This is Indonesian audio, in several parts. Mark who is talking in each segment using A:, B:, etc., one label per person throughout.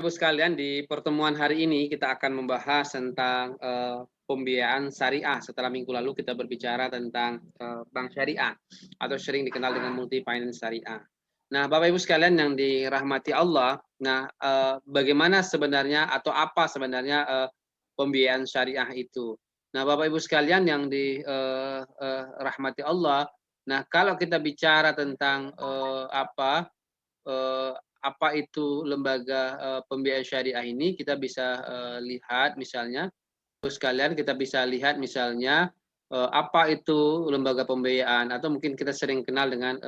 A: Ibu sekalian, di pertemuan hari ini kita akan membahas tentang pembiayaan syariah. Setelah minggu lalu kita berbicara tentang bank syariah atau sering dikenal dengan multi finance syariah. Nah, Bapak Ibu sekalian yang dirahmati Allah, nah bagaimana sebenarnya atau apa sebenarnya pembiayaan syariah itu? Nah, Bapak Ibu sekalian yang dirahmati Allah, nah kalau kita bicara tentang eh, apa itu lembaga pembiayaan syariah ini, kita bisa lihat misalnya, terus sekalian kita bisa lihat misalnya apa itu lembaga pembiayaan atau mungkin kita sering kenal dengan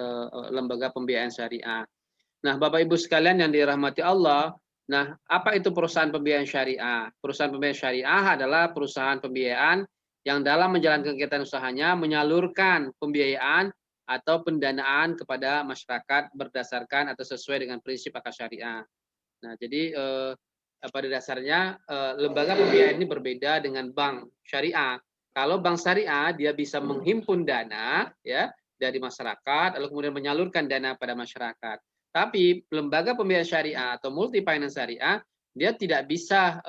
A: lembaga pembiayaan syariah. Nah, Bapak Ibu sekalian yang dirahmati Allah, nah apa itu perusahaan pembiayaan syariah? Perusahaan pembiayaan syariah adalah perusahaan pembiayaan yang dalam menjalankan kegiatan usahanya menyalurkan pembiayaan atau pendanaan kepada masyarakat berdasarkan atau sesuai dengan prinsip akad syariah. Nah, jadi pada dasarnya lembaga pembiayaan ini berbeda dengan bank syariah. Kalau bank syariah dia bisa menghimpun dana ya dari masyarakat lalu kemudian menyalurkan dana pada masyarakat. Tapi lembaga pembiayaan syariah atau multi finance syariah dia tidak bisa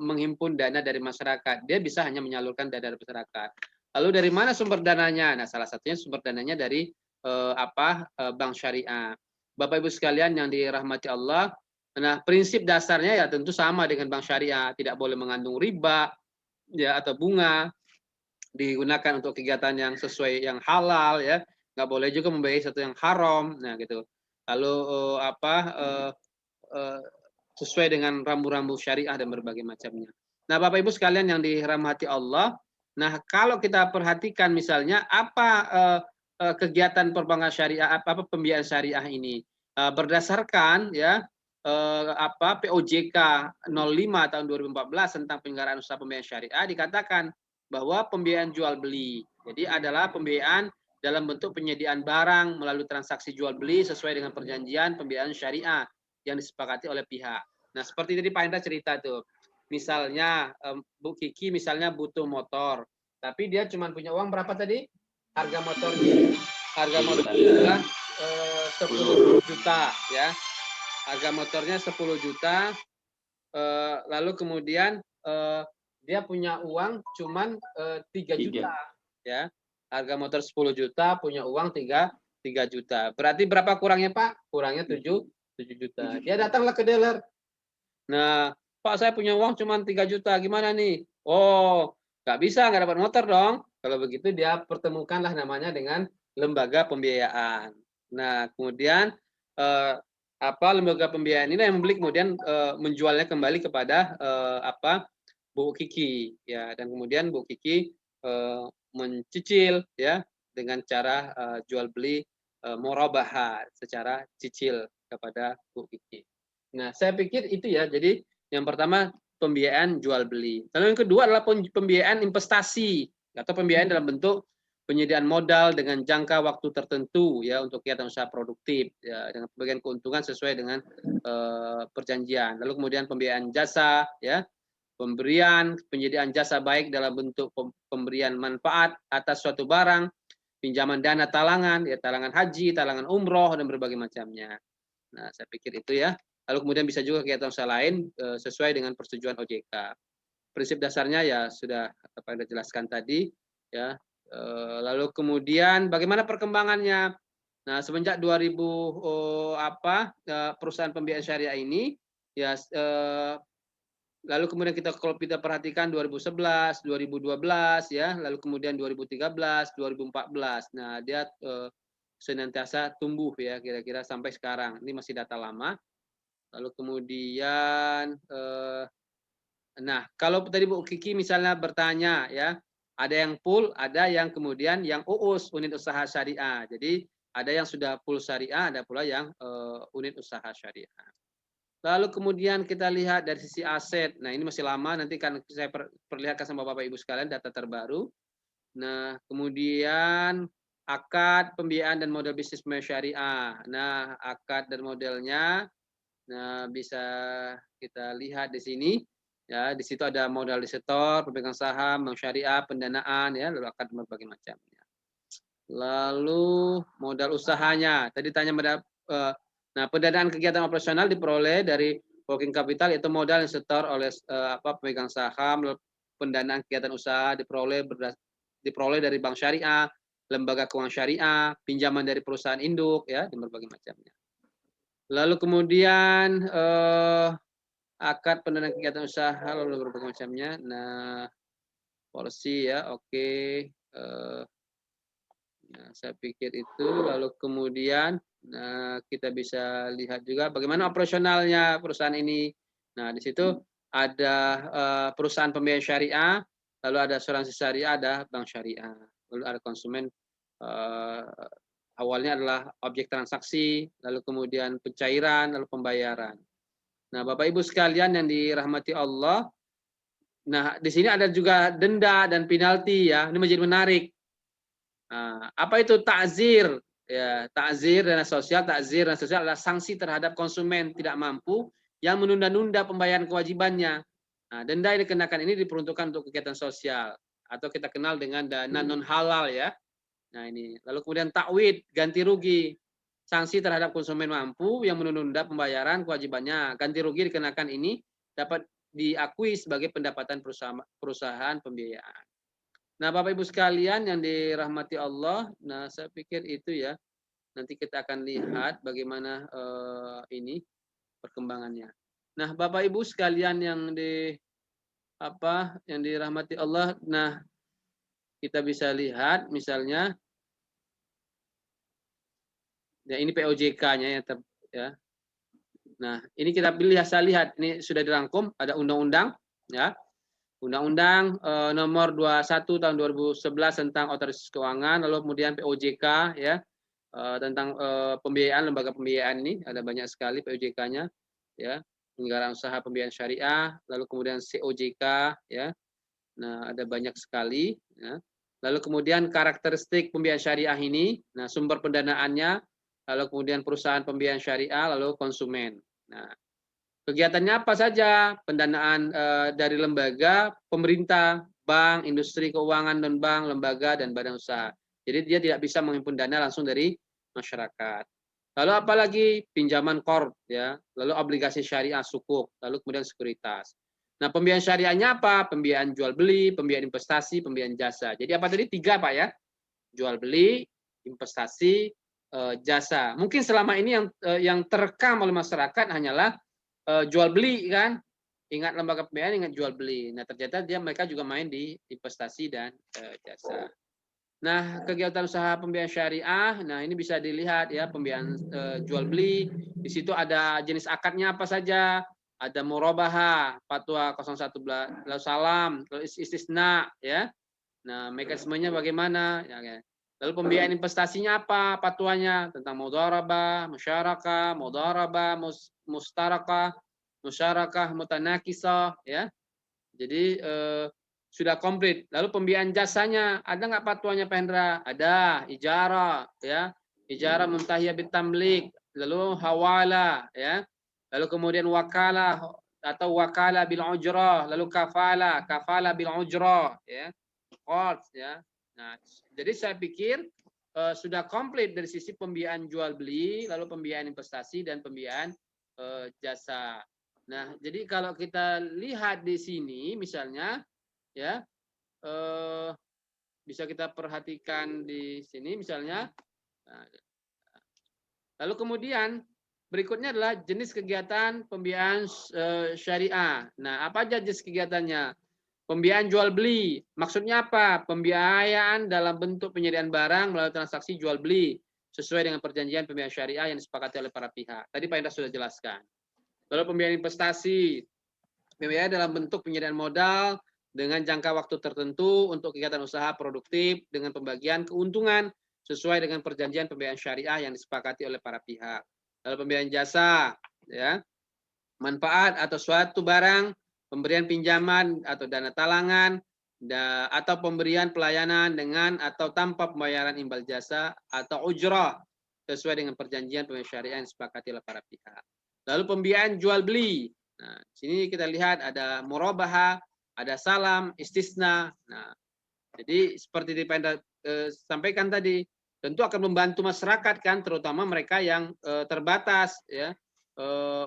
A: menghimpun dana dari masyarakat. Dia bisa hanya menyalurkan dana dari masyarakat. Lalu dari mana sumber dananya? Nah, salah satunya sumber dananya dari bank syariah. Bapak Ibu sekalian yang dirahmati Allah, nah, prinsip dasarnya ya tentu sama dengan bank syariah, tidak boleh mengandung riba ya atau bunga, digunakan untuk kegiatan yang sesuai yang halal ya, nggak boleh juga membiayai sesuatu yang haram. Nah, gitu. Lalu eh, eh, sesuai dengan rambu-rambu syariah dan berbagai macamnya. Nah, Bapak Ibu sekalian yang dirahmati Allah, nah kalau kita perhatikan misalnya apa kegiatan perbankan syariah, apa pembiayaan syariah ini berdasarkan ya POJK 05 tahun 2014 tentang penyelenggaraan usaha pembiayaan syariah dikatakan bahwa pembiayaan jual beli. Jadi adalah pembiayaan dalam bentuk penyediaan barang melalui transaksi jual beli sesuai dengan perjanjian pembiayaan syariah yang disepakati oleh pihak. Nah, seperti tadi Pak Hendra cerita tuh. Misalnya Bu Kiki misalnya butuh motor, tapi dia cuma punya uang berapa tadi? Harga motornya. Harga motornya adalah 10 juta ya. Harga motornya 10 juta. Lalu kemudian dia punya uang cuman 3 juta ya. Harga motor 10 juta, punya uang 3 juta. Berarti berapa kurangnya, Pak? Kurangnya 7 juta. Dia datanglah ke dealer. Nah, Pak saya punya uang cuma 3 juta, gimana nih? Oh, nggak bisa, nggak dapat motor dong. Kalau begitu dia pertemukanlah namanya dengan lembaga pembiayaan. Nah, kemudian eh, lembaga pembiayaan ini yang membeli kemudian menjualnya kembali kepada Bu Kiki ya, dan kemudian Bu Kiki mencicil ya dengan cara jual beli murabaha secara cicil kepada Bu Kiki. Nah, saya pikir itu ya. Jadi yang pertama pembiayaan jual beli. Lalu yang kedua adalah pembiayaan investasi atau pembiayaan dalam bentuk penyediaan modal dengan jangka waktu tertentu ya untuk kegiatan usaha produktif ya dengan pembagian keuntungan sesuai dengan perjanjian. Lalu kemudian pembiayaan jasa ya, pemberian penyediaan jasa baik dalam bentuk pemberian manfaat atas suatu barang, pinjaman dana talangan ya, talangan haji, talangan umroh dan berbagai macamnya. Nah, saya pikir itu ya. Lalu kemudian bisa juga kegiatan usaha lain sesuai dengan persetujuan OJK. Prinsip dasarnya ya sudah apa yang dijelaskan tadi ya. Lalu kemudian bagaimana perkembangannya? Nah, semenjak 2000 perusahaan pembiayaan syariah ini ya lalu kemudian kalau kita perhatikan 2011, 2012 ya, lalu kemudian 2013, 2014. Nah, dia senantiasa tumbuh ya kira-kira sampai sekarang. Ini masih data lama. Lalu kemudian nah, kalau tadi Bu Kiki misalnya bertanya ya, ada yang full, ada yang kemudian yang UUS, unit usaha syariah. Jadi ada yang sudah full syariah, ada pula yang unit usaha syariah. Lalu kemudian kita lihat dari sisi aset. Nah, ini masih lama, nanti kan saya perlihatkan sama Bapak Ibu sekalian data terbaru. Nah, kemudian akad pembiayaan dan model bisnis syariah. Nah, akad dan modelnya nah bisa kita lihat di sini. Ya, di situ ada modal di setor, pemegang saham, bank syariah, pendanaan ya, lalu akad berbagai macamnya. Lalu modal usahanya. Tadi tanya nah, pendanaan kegiatan operasional diperoleh dari Working capital itu modal yang setor oleh pemegang saham, pendanaan kegiatan usaha diperoleh dari bank syariah, lembaga keuangan syariah, pinjaman dari perusahaan induk, ya, dan berbagai macamnya. Lalu kemudian akad pendanaan kegiatan usaha, lalu berbagai macamnya. Nah, policy ya, oke. Nah, saya pikir itu. Lalu kemudian kita bisa lihat juga bagaimana operasionalnya perusahaan ini. Nah, di situ ada perusahaan pembiayaan syariah, lalu ada asuransi syariah, ada bank syariah, lalu ada konsumen. Awalnya adalah objek transaksi, lalu kemudian pencairan, lalu pembayaran. Nah, Bapak Ibu sekalian yang dirahmati Allah, nah di sini ada juga denda dan penalti ya. Ini menjadi menarik. Nah, apa itu takzir? Ya, takzir dana sosial, takzir dana sosial adalah sanksi terhadap konsumen tidak mampu yang menunda-nunda pembayaran kewajibannya. Nah, denda yang dikenakan ini diperuntukkan untuk kegiatan sosial atau kita kenal dengan dana non halal ya. Nah, ini. Lalu kemudian takwid, ganti rugi. Sanksi terhadap konsumen mampu yang menunda pembayaran kewajibannya. Ganti rugi dikenakan ini dapat diakui sebagai pendapatan perusahaan pembiayaan. Nah, Bapak Ibu sekalian yang dirahmati Allah, nah saya pikir itu ya. Nanti kita akan lihat bagaimana ini perkembangannya. Nah, Bapak Ibu sekalian yang dirahmati Allah, nah kita bisa lihat misalnya ya ini POJK-nya ya. Nah, ini kita saya lihat ini sudah dirangkum, ada undang-undang ya. Undang-Undang nomor 21 tahun 2011 tentang otoritas keuangan, lalu kemudian POJK ya, tentang pembiayaan, lembaga pembiayaan ini ada banyak sekali POJK-nya ya, penyelenggaraan usaha pembiayaan syariah, lalu kemudian COJK ya. Nah, ada banyak sekali ya. Lalu kemudian karakteristik pembiayaan syariah ini, nah sumber pendanaannya, lalu kemudian perusahaan pembiayaan syariah, lalu konsumen. Nah, kegiatannya apa saja? Pendanaan dari lembaga, pemerintah, bank, industri keuangan dan bank, lembaga dan badan usaha. Jadi dia tidak bisa menghimpun dana langsung dari masyarakat. Lalu apalagi pinjaman kor ya, lalu obligasi syariah sukuk, lalu kemudian sekuritas. Nah, pembiayaan syariahnya apa? Pembiayaan jual beli, pembiayaan investasi, pembiayaan jasa. Jadi apa tadi? 3 Pak ya. Jual beli, investasi, jasa. Mungkin selama ini yang terekam oleh masyarakat hanyalah jual beli kan, ingat lembaga pembiayaan, ingat jual beli. Nah, ternyata mereka juga main di investasi dan jasa. Nah, kegiatan usaha pembiayaan syariah, nah ini bisa dilihat ya, pembiayaan jual beli. Di situ ada jenis akadnya apa saja. Ada murabahah, fatwa 01 lalu salam, lalu istisna ya. Nah, mekanismenya bagaimana? Ya. Lalu pembiayaan investasinya apa? Fatwanya tentang mudharabah, musyarakah, mudharabah, mustarakah, musyarakah, mutanakisah, ya. Jadi sudah komplit. Lalu pembiayaan jasanya ada nggak fatwanya Pak Hendra? Ada. Ijarah, ya. Ijarah muntahiyah bitamlik, lalu hawala, ya. Lalu kemudian wakalah atau wakala bil ujrah, lalu kafala bil ujrah, ya. Calls, ya. Nah, jadi saya pikir sudah komplit dari sisi pembiayaan jual beli, lalu pembiayaan investasi dan pembiayaan jasa. Nah, jadi kalau kita lihat di sini misalnya ya bisa kita perhatikan di sini misalnya. Lalu kemudian berikutnya adalah jenis kegiatan pembiayaan syariah. Nah, apa aja jenis kegiatannya? Pembiayaan jual beli, maksudnya apa? Pembiayaan dalam bentuk penyediaan barang melalui transaksi jual beli sesuai dengan perjanjian pembiayaan syariah yang disepakati oleh para pihak. Tadi Pak Indra sudah jelaskan. Lalu pembiayaan investasi, pembiayaan dalam bentuk penyediaan modal dengan jangka waktu tertentu untuk kegiatan usaha produktif dengan pembagian keuntungan sesuai dengan perjanjian pembiayaan syariah yang disepakati oleh para pihak. Lalu pembiayaan jasa, ya, manfaat atau suatu barang, pemberian pinjaman atau dana talangan, atau pemberian pelayanan dengan atau tanpa pembayaran imbal jasa atau ujrah sesuai dengan perjanjian pembiayaan syariah yang disepakati oleh para pihak. Lalu pembiayaan jual beli. Nah, sini kita lihat ada murabahah, ada salam, istisna. Nah, jadi seperti Pak sampaikan tadi, tentu akan membantu masyarakat kan, terutama mereka yang terbatas ya.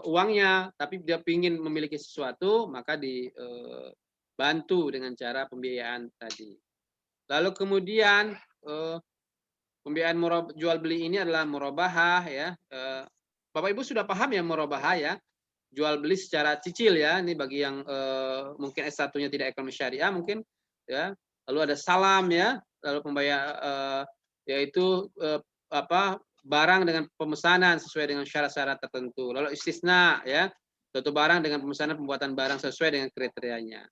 A: uangnya, tapi dia ingin memiliki sesuatu, maka dibantu dengan cara pembiayaan tadi. Lalu kemudian pembiayaan jual beli ini adalah murabahah ya. Bapak Ibu sudah paham ya murabahah ya? Jual beli secara cicil ya. Ini bagi yang mungkin S1-nya tidak ekonomi syariah mungkin ya. Lalu ada salam ya. Lalu pembayar yaitu barang dengan pemesanan sesuai dengan syarat-syarat tertentu. Lalu istisna ya, suatu barang dengan pemesanan pembuatan barang sesuai dengan kriterianya.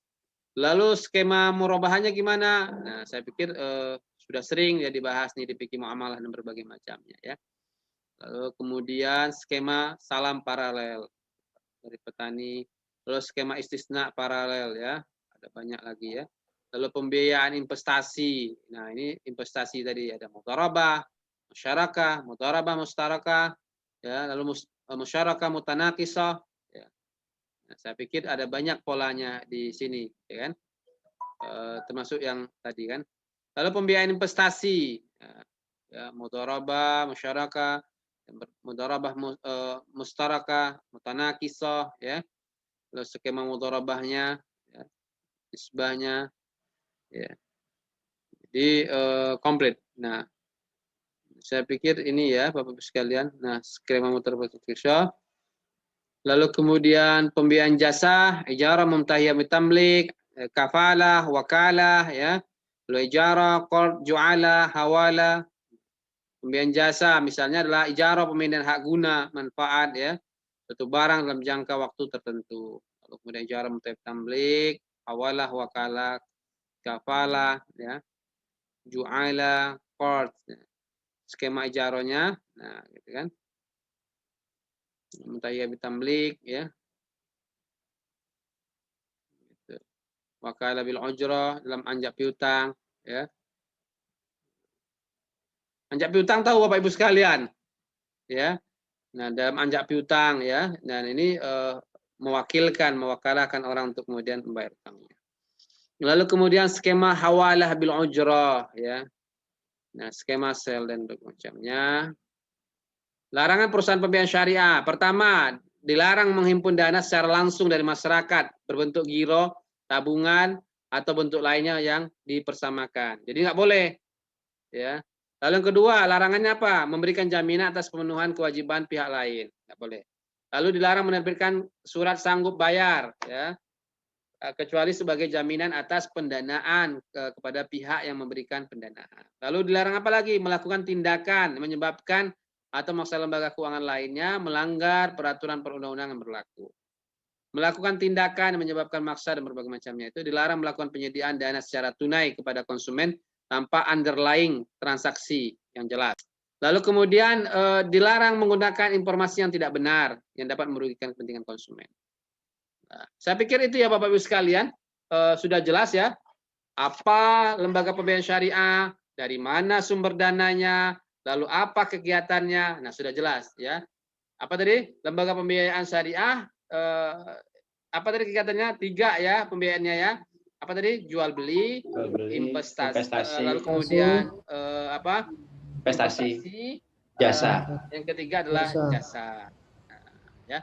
A: Lalu skema murabahanya gimana? Nah, saya pikir sudah sering ya dibahas nih di fikih muamalah dan berbagai macamnya ya. Lalu kemudian skema salam paralel dari petani. Lalu skema istisna paralel ya, ada banyak lagi ya. Lalu pembiayaan investasi. Nah, ini investasi tadi ada mudharabah, musyarakah, mudharabah mustarakah, ya, lalu musyarakah mutanakisah. Ya. Nah, saya pikir ada banyak polanya di sini, ya kan? Termasuk yang tadi kan. Lalu pembiayaan investasi, ya, mudharabah, musyarakah, mudharabah mustarakah, mutanakisah, ya. Lalu skema mudharabahnya, ya, nisbahnya, ya. Jadi komplit. Nah, saya pikir ini ya Bapak-Ibu sekalian. Nah, skema mudharabah. Lalu kemudian pembiayaan jasa, ijarah, mumtahiyah, tamlik, kafalah, wakalah, ya. Lalu ijarah, qard, ju'ala, hawala. Pembiayaan jasa misalnya adalah ijarah, pemindahan hak guna, manfaat ya. Suatu barang dalam jangka waktu tertentu. Lalu kemudian ijarah, mumtahiyah, tamlik, hawalah, wakalah, kafalah, ya. Ju'ala, qard. Ya. Skema ijarahnya, nah gitu kan. Mumtahiyah, tamlik, ya. Wakalah bil ujrah dalam anjak piutang ya. Anjak piutang tahu Bapak Ibu sekalian ya. Nah, dalam anjak piutang ya. Dan ini mewakalahkan orang untuk kemudian membayar utangnya. Lalu kemudian skema hawalah bil ujrah ya. Nah, skema sel dan macamnya. Larangan perusahaan pembiayaan syariah. Pertama, dilarang menghimpun dana secara langsung dari masyarakat berbentuk giro, tabungan atau bentuk lainnya yang dipersamakan. Jadi nggak boleh, ya. Lalu yang kedua, larangannya apa? Memberikan jaminan atas pemenuhan kewajiban pihak lain, nggak boleh. Lalu dilarang menerbitkan surat sanggup bayar, ya, kecuali sebagai jaminan atas pendanaan kepada pihak yang memberikan pendanaan. Lalu dilarang apa lagi? Melakukan tindakan menyebabkan atau maksa lembaga keuangan lainnya melanggar peraturan perundang-undangan yang berlaku. Melakukan tindakan yang menyebabkan maksa dan berbagai macamnya itu dilarang melakukan penyediaan dana secara tunai kepada konsumen tanpa underlying transaksi yang jelas. Lalu kemudian dilarang menggunakan informasi yang tidak benar yang dapat merugikan kepentingan konsumen. Nah, saya pikir itu ya Bapak Ibu sekalian sudah jelas ya apa lembaga pembiayaan syariah, dari mana sumber dananya, lalu apa kegiatannya. Nah, sudah jelas ya. Apa tadi? Lembaga pembiayaan syariah apa tadi kegiatannya? 3 ya pembiayaannya ya. Apa tadi? Jual beli, investasi. Lalu kemudian apa? Investasi,
B: jasa.
A: Yang ketiga adalah jasa. Nah, ya.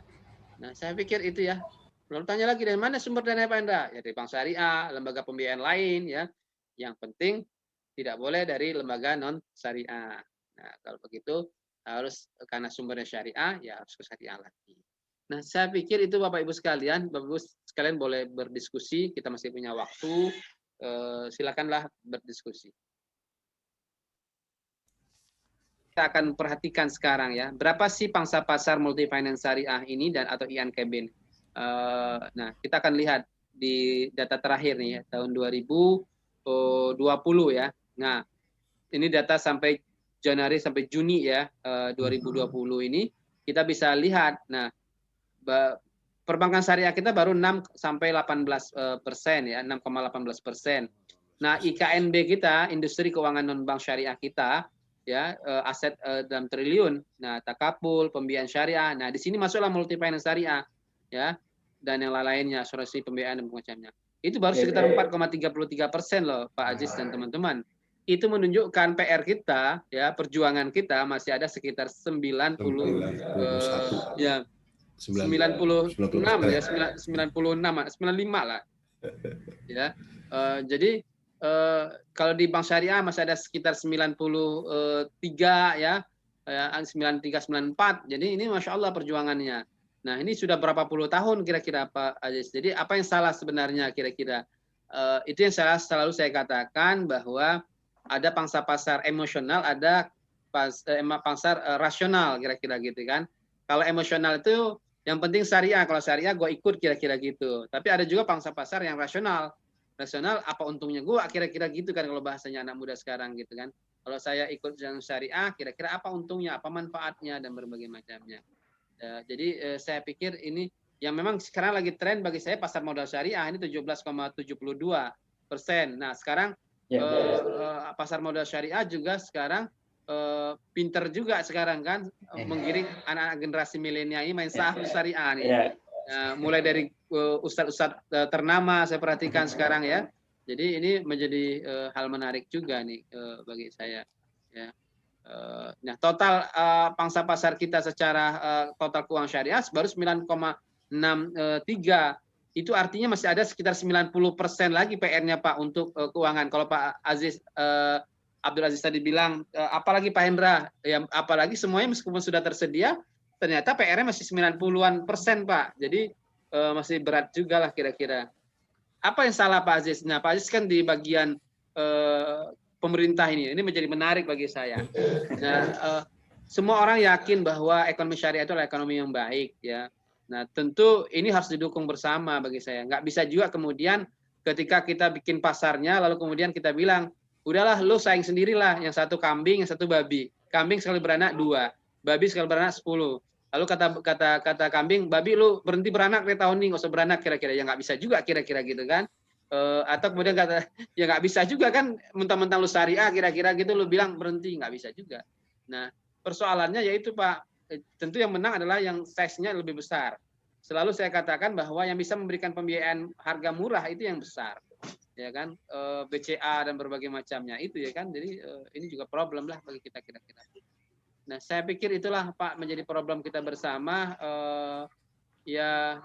A: Nah, saya pikir itu ya. Lalu tanya lagi dari mana sumber dana Pak Hendra? Ya dari bank syariah, lembaga pembiayaan lain ya. Yang penting tidak boleh dari lembaga non syariah. Nah, kalau begitu harus karena sumbernya syariah ya harus ke syariah lagi. Nah, saya pikir itu Bapak Ibu sekalian, Bapak Ibu sekalian boleh berdiskusi, kita masih punya waktu. Silakanlah berdiskusi. Kita akan perhatikan sekarang ya, berapa sih pangsa pasar multi finance syariah ini dan atau IANKBN. Nah, kita akan lihat di data terakhir nih ya, tahun 2020 ya. Nah, ini data sampai Januari sampai Juni ya 2020 ini kita bisa lihat. Nah, perbankan syariah kita baru 6 sampai 18% ya, 6,18%. Nah, IKNB kita, industri keuangan non bank syariah kita ya, aset dalam triliun. Nah, takabul, pembiayaan syariah. Nah, di sini masuklah multi finance syariah ya, dan yang lainnya, asuransi pembiayaan dan macamnya. Itu baru sekitar 4,33% loh, Pak Aziz dan teman-teman. Itu menunjukkan PR kita ya, perjuangan kita masih ada sekitar 90 ya 96 ya, 96, 95 lah. Ya. Jadi kalau di bank syariah masih ada sekitar 93 ya, 93, 94. Jadi ini Masya Allah perjuangannya. Nah ini sudah berapa puluh tahun kira-kira Pak Aziz. Jadi apa yang salah sebenarnya kira-kira? Itu yang selalu saya katakan bahwa ada pangsa pasar emosional, ada pasar rasional kira-kira gitu kan. Kalau emosional itu yang penting syariah, kalau syariah gue ikut kira-kira gitu. Tapi ada juga pangsa pasar yang rasional. Rasional apa untungnya gue kira-kira gitu kan kalau bahasanya anak muda sekarang gitu kan. Kalau saya ikut yang syariah, kira-kira apa untungnya, apa manfaatnya dan berbagai macamnya. Jadi saya pikir ini yang memang sekarang lagi tren bagi saya pasar modal syariah ini 17,72%. Nah sekarang pasar modal syariah juga sekarang pinter juga sekarang kan menggiring anak-anak generasi milenial ini main saham syariah nih. Mulai dari ustadz-ustadz ternama saya perhatikan sekarang ya. Jadi ini menjadi hal menarik juga nih bagi saya. Ya. Nah total pangsa pasar kita secara total keuangan syariah baru 9,63. Itu artinya masih ada sekitar 90% lagi PR-nya Pak untuk keuangan. Kalau Pak Aziz Abdul Aziz tadi bilang, apalagi Pak Hendra, ya, apalagi semuanya meskipun sudah tersedia, ternyata PR-nya masih 90-an% Pak. Jadi masih berat juga lah kira-kira. Apa yang salah Pak Aziz? Nah Pak Aziz kan di bagian pemerintah ini menjadi menarik bagi saya. Nah, semua orang yakin bahwa ekonomi syariah itu adalah ekonomi yang baik ya. Nah tentu ini harus didukung bersama bagi saya. Nggak bisa juga kemudian ketika kita bikin pasarnya lalu kemudian kita bilang, udahlah lu saing sendirilah, yang satu kambing, yang satu babi. Kambing sekali beranak 2, babi sekali beranak 10. Lalu kata kambing, babi lu berhenti beranak dari tahun ini, nggak usah beranak kira-kira. Ya nggak bisa juga kira-kira gitu kan. Atau kemudian kata, ya nggak bisa juga kan, mentang-mentang lu syariah kira-kira gitu lu bilang berhenti, nggak bisa juga. Nah persoalannya yaitu Pak, tentu yang menang adalah yang size-nya lebih besar. Selalu saya katakan bahwa yang bisa memberikan pembiayaan harga murah itu yang besar. Ya kan, BCA dan berbagai macamnya itu ya kan. Jadi ini juga problem lah bagi kita kira-kira. Nah saya pikir itulah Pak menjadi problem kita bersama. Ya